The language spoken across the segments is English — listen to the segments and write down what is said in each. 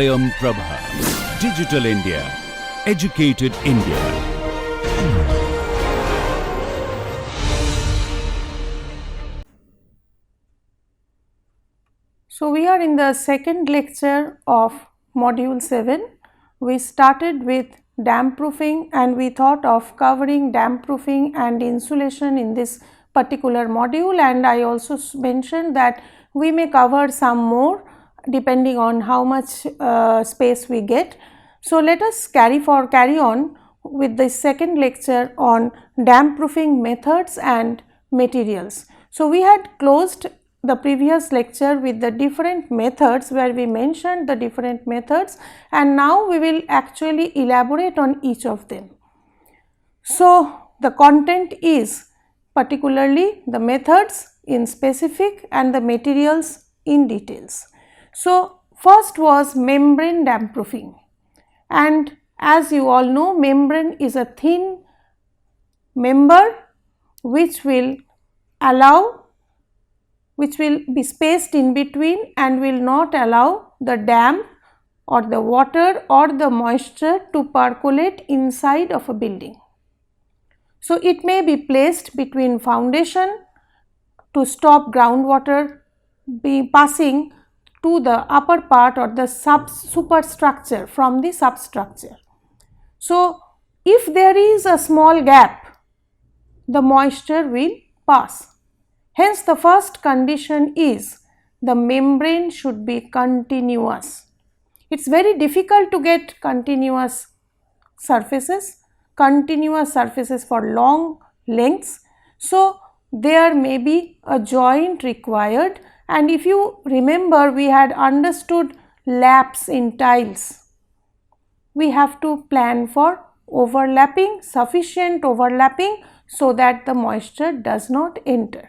Swayam Prabha. Digital India. Educated India. So, we are in the second lecture of module 7. We started with damp proofing and we thought of covering damp proofing and insulation in this particular module, and I also mentioned that we may cover some more depending on how much space we get. So, let us carry on with the second lecture on damp proofing methods and materials. So, we had closed the previous lecture with the different methods where we mentioned the different methods, and now we will actually elaborate on each of them. So, the content is particularly the methods in specific and the materials in details. So, first was membrane damp proofing, and as you all know, membrane is a thin member which will be spaced in between and will not allow the damp or the water or the moisture to percolate inside of a building. So, it may be placed between foundation to stop groundwater be passing to the upper part or the superstructure from the substructure. So, if there is a small gap, the moisture will pass. Hence, the first condition is the membrane should be continuous. It is very difficult to get continuous surfaces for long lengths. So, there may be a joint required, and if you remember, we had understood laps in tiles. We have to plan for overlapping, sufficient overlapping so that the moisture does not enter.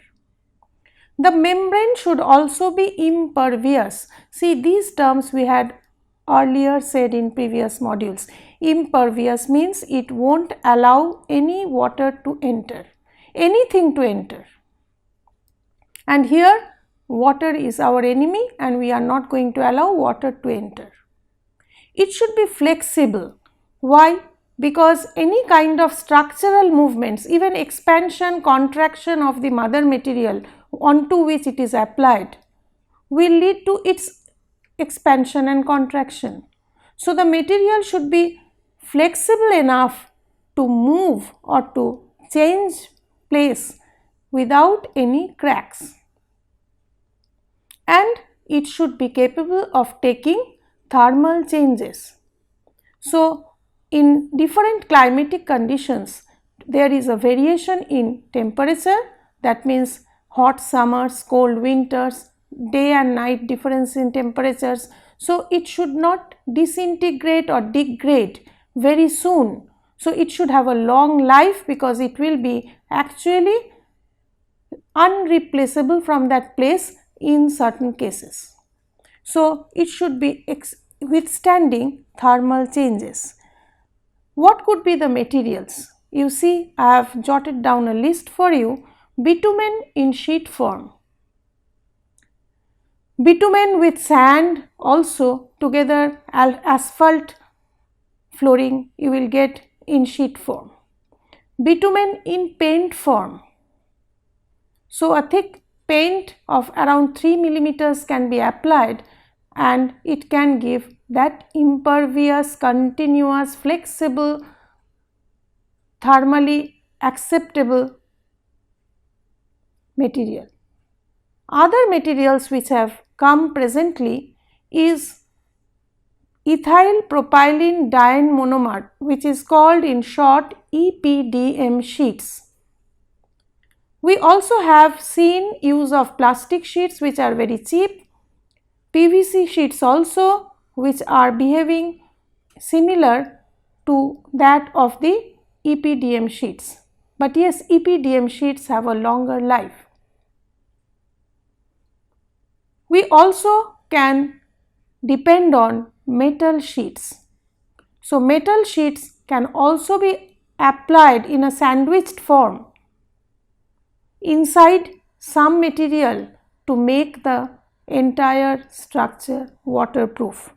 The membrane should also be impervious. See, these terms we had earlier said in previous modules. Impervious means it won't allow any water to enter, anything to enter. And here water is our enemy and we are not going to allow water to enter. It should be flexible. Why? Because any kind of structural movements, even expansion, contraction of the mother material onto which it is applied, will lead to its expansion and contraction. So, the material should be flexible enough to move or to change place without any cracks, and it should be capable of taking thermal changes. So, in different climatic conditions, there is a variation in temperature, that means hot summers, cold winters, day and night difference in temperatures. So, it should not disintegrate or degrade very soon. So, it should have a long life because it will be actually unreplaceable from that place in certain cases. So, it should be withstanding thermal changes. What could be the materials? You see, I have jotted down a list for you. Bitumen in sheet form, bitumen with sand also together, asphalt flooring you will get in sheet form, bitumen in paint form. So, a thick paint of around 3 millimeters can be applied and it can give that impervious, continuous, flexible, thermally acceptable material. Other materials which have come presently is ethyl propylene diene monomer, which is called in short EPDM sheets. We also have seen use of plastic sheets which are very cheap, PVC sheets also which are behaving similar to that of the EPDM sheets. But yes, EPDM sheets have a longer life. We also can depend on metal sheets. So, metal sheets can also be applied in a sandwiched form inside some material to make the entire structure waterproof.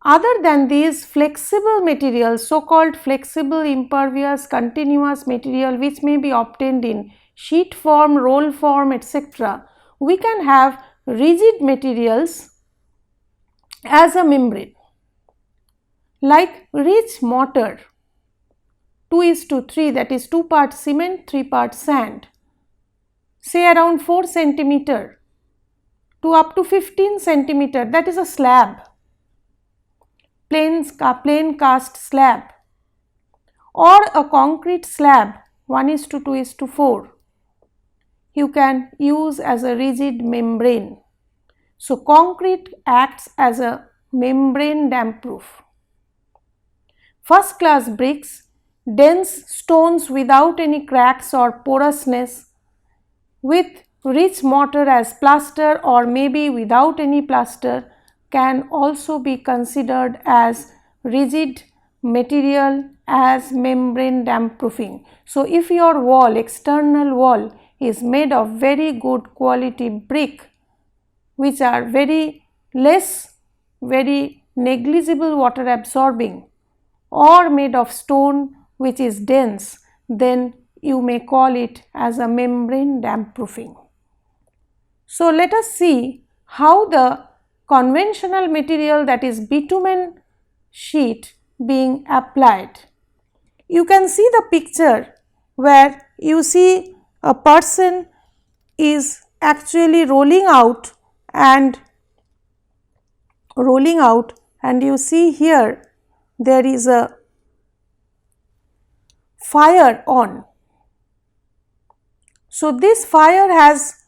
Other than these flexible materials, so called flexible, impervious, continuous material which may be obtained in sheet form, roll form, etc., we can have rigid materials as a membrane, like rich mortar 2:3, that is 2 parts cement, 3 parts sand, say around 4 centimeter to up to 15 centimeter, that is a slab, plain cast slab, or a concrete slab 1:2:4, you can use as a rigid membrane. So, concrete acts as a membrane damp proof. First class bricks, dense stones without any cracks or porousness, with rich mortar as plaster or maybe without any plaster, can also be considered as rigid material as membrane damp proofing. So, if your wall, external wall, is made of very good quality brick which are very negligible water absorbing, or made of stone which is dense, then you may call it as a membrane damp proofing. So, let us see how the conventional material, that is bitumen sheet, being applied. You can see the picture where you see a person is actually rolling out and you see here there is a fire on. So, this fire has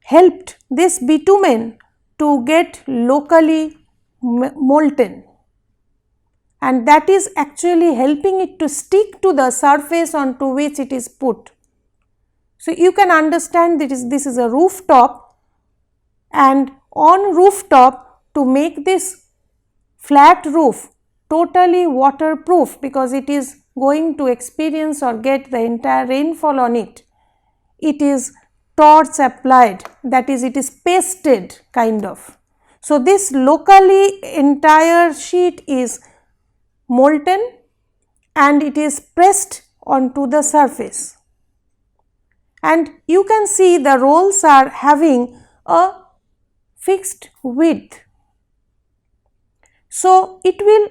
helped this bitumen to get locally molten, and that is actually helping it to stick to the surface onto which it is put. So, you can understand that this is a rooftop, and on rooftop, to make this flat roof totally waterproof, because it is going to experience or get the entire rainfall on it, it is torch applied, that is, it is pasted kind of. So, this locally entire sheet is molten and it is pressed onto the surface, and you can see the rolls are having a fixed width. So, it will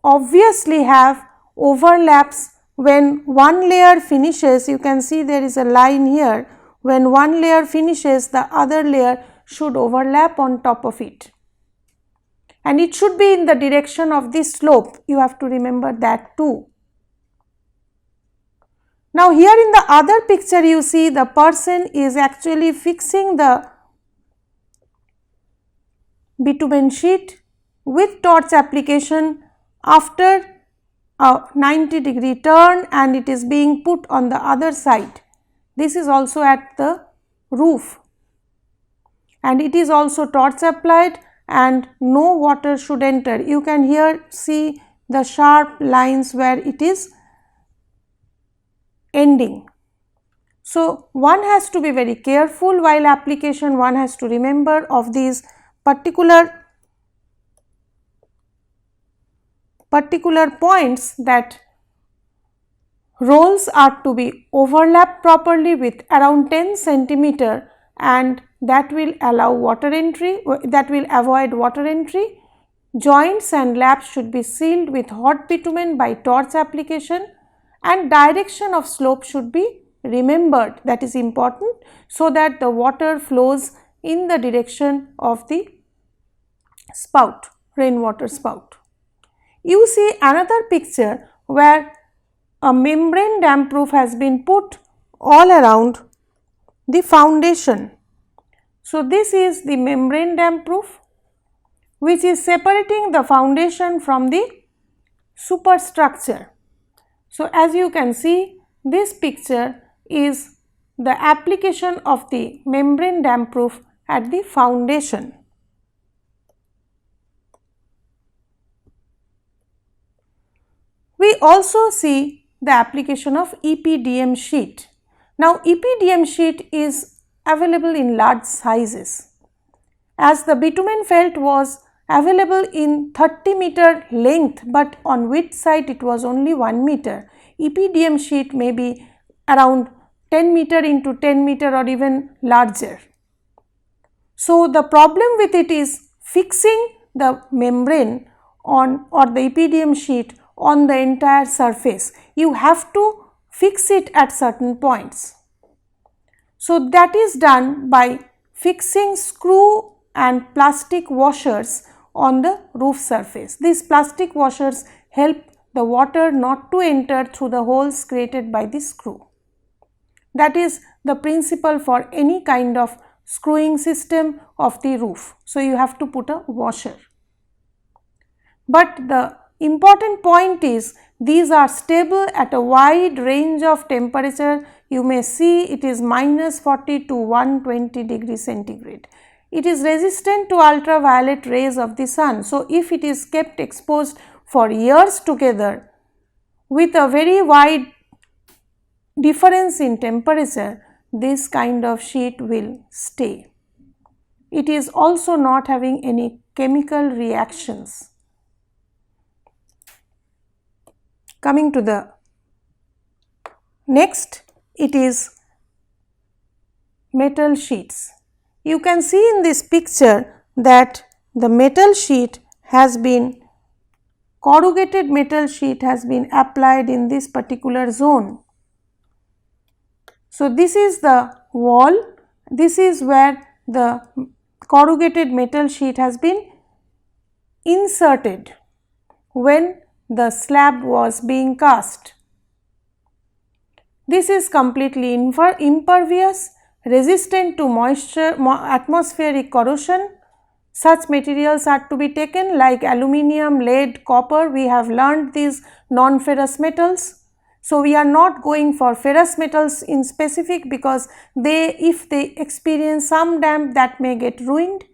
obviously have overlaps when one layer finishes. You can see there is a line here. When one layer finishes, the other layer should overlap on top of it, and it should be in the direction of the slope. You have to remember that too. Now, here in the other picture, you see the person is actually fixing the bitumen sheet with torch application after a 90-degree turn, and it is being put on the other side. This is also at the roof, and it is also torch applied and no water should enter. You can here see the sharp lines where it is ending. So, one has to be very careful while application, one has to remember of these particular points, that rolls are to be overlapped properly with around 10 centimeter, and that will allow water entry, that will avoid water entry. Joints and laps should be sealed with hot bitumen by torch application, and direction of slope should be remembered, that is important, so that the water flows in the direction of the spout, rainwater spout. You see another picture where a membrane damp proof has been put all around the foundation. So, this is the membrane damp proof which is separating the foundation from the superstructure. So, as you can see, this picture is the application of the membrane damp proof at the foundation. We also see the application of EPDM sheet. Now, EPDM sheet is available in large sizes. As the bitumen felt was available in 30-meter length, but on width side it was only 1 meter. EPDM sheet may be around 10 meter into 10 meter or even larger. So, the problem with it is fixing the membrane on or the EPDM sheet on the entire surface. You have to fix it at certain points. So, that is done by fixing screw and plastic washers on the roof surface. These plastic washers help the water not to enter through the holes created by the screw. That is the principle for any kind of screwing system of the roof. So, you have to put a washer. But the important point is these are stable at a wide range of temperature. You may see it is -40 to 120 degrees centigrade. It is resistant to ultraviolet rays of the sun. So, if it is kept exposed for years together with a very wide difference in temperature, this kind of sheet will stay. It is also not having any chemical reactions. Coming to the next, it is metal sheets. You can see in this picture that the metal sheet has been, corrugated metal sheet has been applied in this particular zone. So, this is the wall, this is where the corrugated metal sheet has been inserted when the slab was being cast. This is completely impervious, resistant to moisture, atmospheric corrosion. Such materials are to be taken like aluminium, lead, copper. We have learned these non-ferrous metals. So, we are not going for ferrous metals in specific because if they experience some damp, that may get ruined,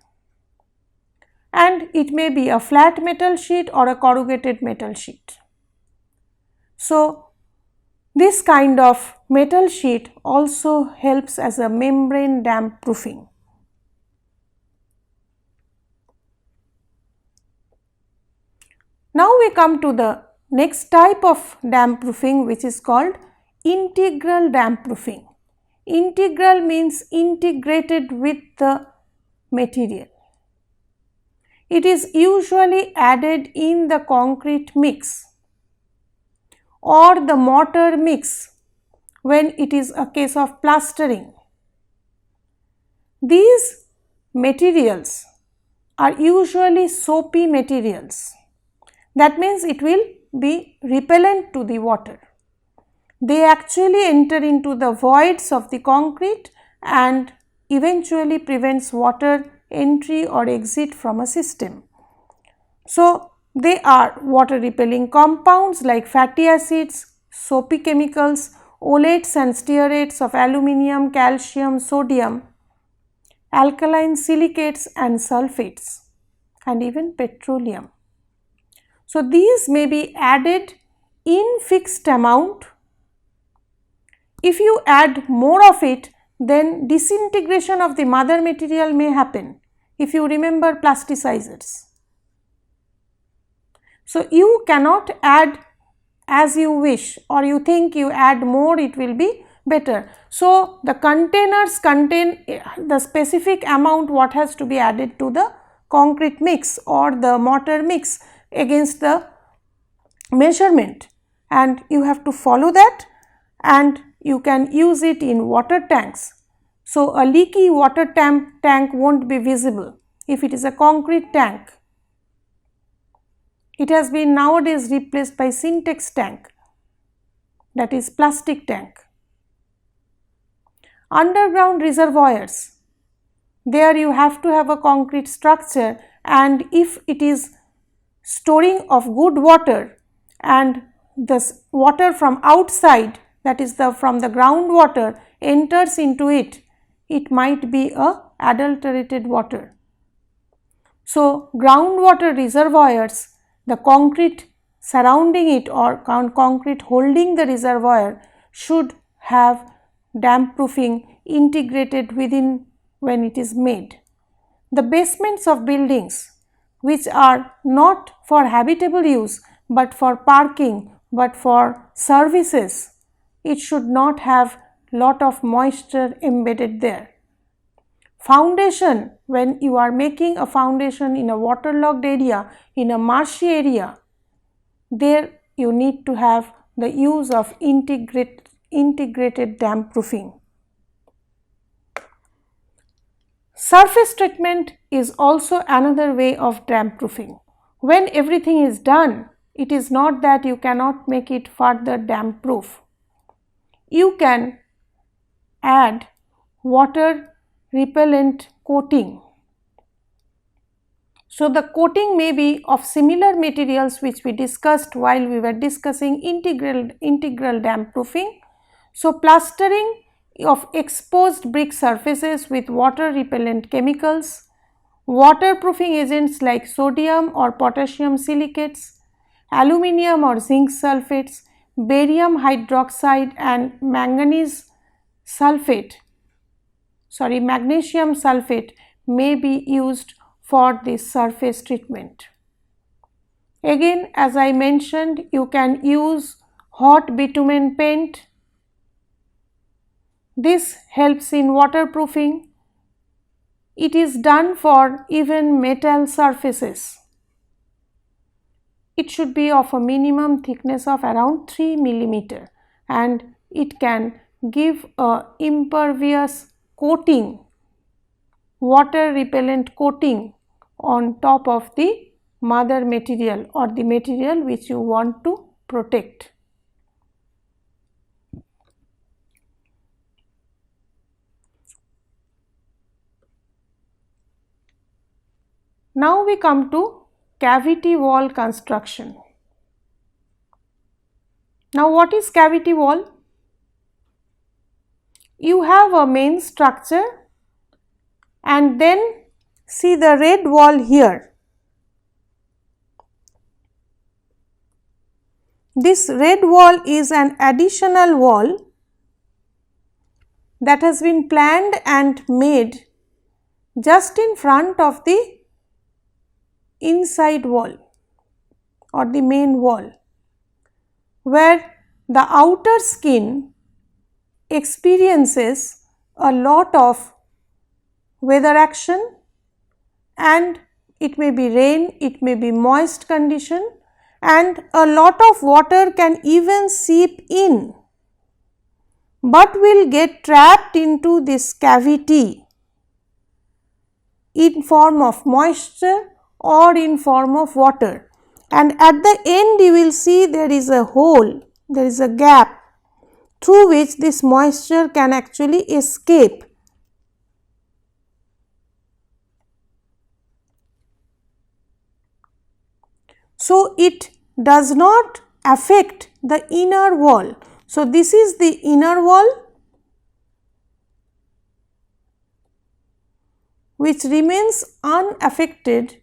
and it may be a flat metal sheet or a corrugated metal sheet. So, this kind of metal sheet also helps as a membrane damp proofing. Now, we come to the next type of damp proofing, which is called integral damp proofing. Integral means integrated with the material. It is usually added in the concrete mix or the mortar mix when it is a case of plastering. These materials are usually soapy materials. That means it will be repellent to the water. They actually enter into the voids of the concrete and eventually prevents water entry or exit from a system. So, they are water repelling compounds like fatty acids, soapy chemicals, olates and stearates of aluminium, calcium, sodium, alkaline silicates and sulfates, and even petroleum. So, these may be added in fixed amount. If you add more of it, then disintegration of the mother material may happen, if you remember plasticizers. So, you cannot add as you wish, or you think you add more it will be better. So, the containers contain the specific amount what has to be added to the concrete mix or the mortar mix against the measurement, and you have to follow that, and you can use it in water tanks. So, a leaky water tank won't be visible if it is a concrete tank. It has been nowadays replaced by Syntex tank, that is plastic tank. Underground reservoirs, there you have to have a concrete structure, and if it is storing of good water and the water from outside, that is from the groundwater enters into it, it might be a adulterated water. So, groundwater reservoirs, the concrete surrounding it or concrete holding the reservoir should have damp proofing integrated within when it is made. The basements of buildings, which are not for habitable use but for parking, but for services, it should not have lot of moisture embedded there. Foundation, when you are making a foundation in a waterlogged area, in a marshy area, there you need to have the use of integrated dam proofing. Surface treatment is also another way of dam proofing. When everything is done, it is not that you cannot make it further dam proof. You can add water repellent coating. So, the coating may be of similar materials which we discussed while we were discussing integral dam proofing. So, plastering of exposed brick surfaces with water repellent chemicals, waterproofing agents like sodium or potassium silicates, aluminium or zinc sulfates, barium hydroxide and magnesium sulfate may be used for this surface treatment. Again, as I mentioned, you can use hot bitumen paint. This helps in waterproofing. It is done for even metal surfaces. It should be of a minimum thickness of around 3 mm and it can give a impervious coating, water repellent coating on top of the mother material or the material which you want to protect. Now we come to cavity wall construction. Now what is cavity wall? You have a main structure and then see the red wall here. This red wall is an additional wall that has been planned and made just in front of the inside wall or the main wall, where the outer skin experiences a lot of weather action and it may be rain, it may be moist condition and a lot of water can even seep in, but will get trapped into this cavity in form of moisture or in form of water, and at the end you will see there is a hole, there is a gap through which this moisture can actually escape. So, it does not affect the inner wall. So, this is the inner wall which remains unaffected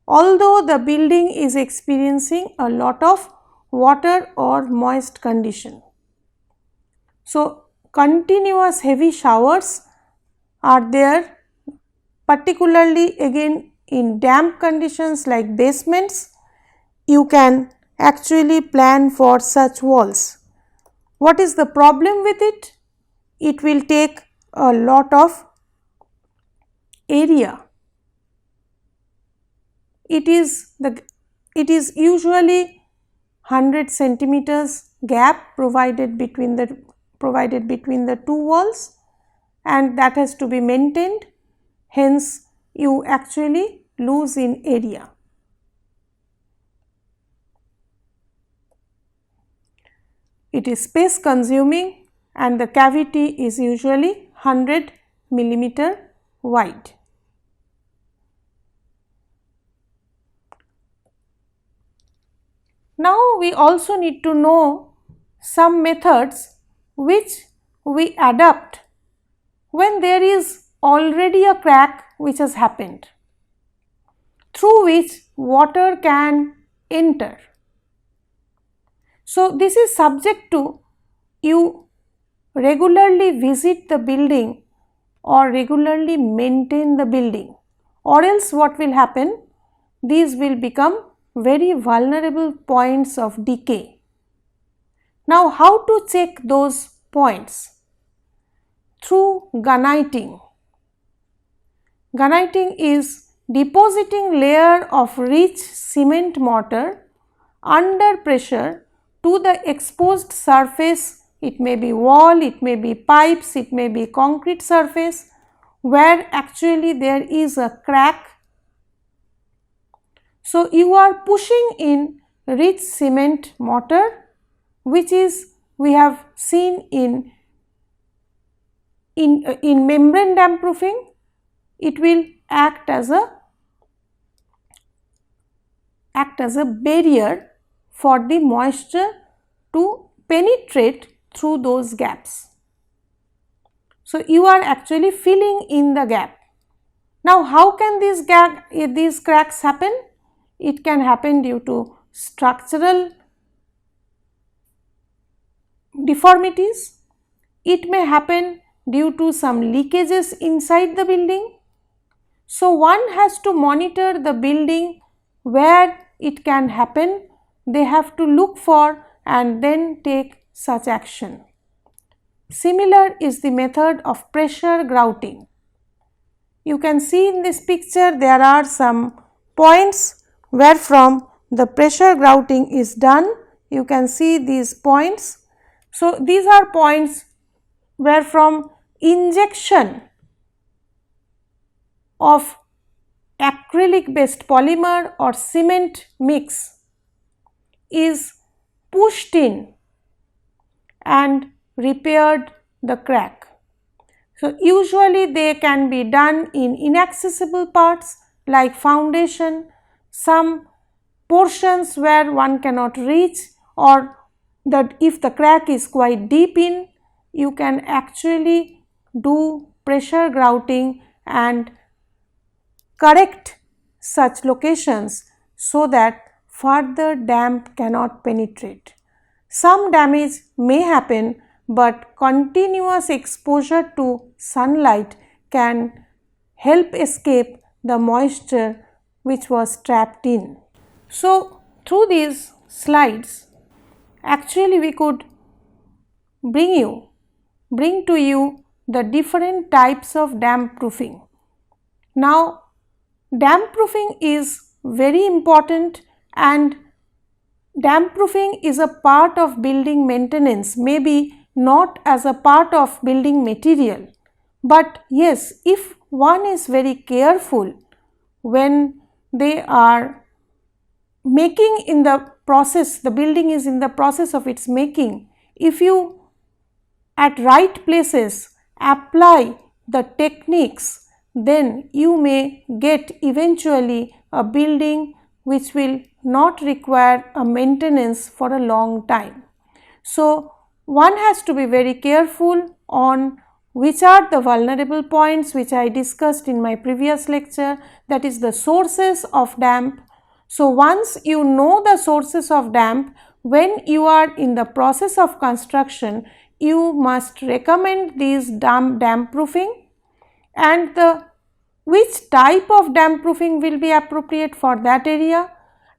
although the building is experiencing a lot of water or moist condition. So, continuous heavy showers are there, particularly again in damp conditions like basements. You can actually plan for such walls. What is the problem with it? It will take a lot of area. It is usually 100 centimeters gap provided between the two walls, and that has to be maintained. Hence, you actually lose in area. It is space consuming and the cavity is usually 100 millimeter wide. Now, we also need to know some methods which we adopt when there is already a crack which has happened, through which water can enter. So, this is subject to you regularly visit the building or regularly maintain the building, or else what will happen? these will become very vulnerable points of decay. Now, how to check those points? Through gunniting. Gunniting is depositing layer of rich cement mortar under pressure to the exposed surface. It may be wall, it may be pipes, it may be concrete surface where actually there is a crack. So, you are pushing in rich cement mortar, which is we have seen in membrane damp proofing. It will act as a barrier for the moisture to penetrate through those gaps. So, you are actually filling in the gap. Now, how can these cracks happen? It can happen due to structural deformities. It may happen due to some leakages inside the building. So, one has to monitor the building where it can happen. They have to look for and then take such action. Similar is the method of pressure grouting. You can see in this picture there are some points where from the pressure grouting is done. You can see these points. So, these are points where from injection of acrylic based polymer or cement mix is pushed in and repaired the crack. So, usually they can be done in inaccessible parts like foundation, some portions where one cannot reach, or that if the crack is quite deep in, you can actually do pressure grouting and correct such locations so that further damp cannot penetrate. Some damage may happen, but continuous exposure to sunlight can help escape the moisture which was trapped in. So, through these slides, actually we could bring to you the different types of damp proofing. Now, damp proofing is very important, and damp proofing is a part of building maintenance, maybe not as a part of building material, but yes, if one is very careful when they are making in the process, the building is in the process of its making, if you at right places apply the techniques, then you may get eventually a building which will not require a maintenance for a long time. So, one has to be very careful on which are the vulnerable points which I discussed in my previous lecture, that is the sources of damp. So, once you know the sources of damp, when you are in the process of construction, you must recommend these damp proofing, and which type of damp proofing will be appropriate for that area.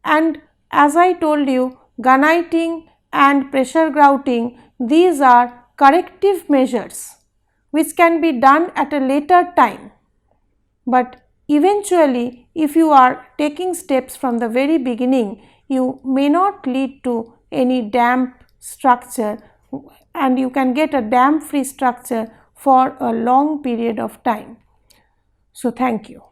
And as I told you, gunniting and pressure grouting, these are corrective measures which can be done at a later time, but eventually if you are taking steps from the very beginning, you may not lead to any damp structure, and you can get a damp free structure for a long period of time. So, thank you.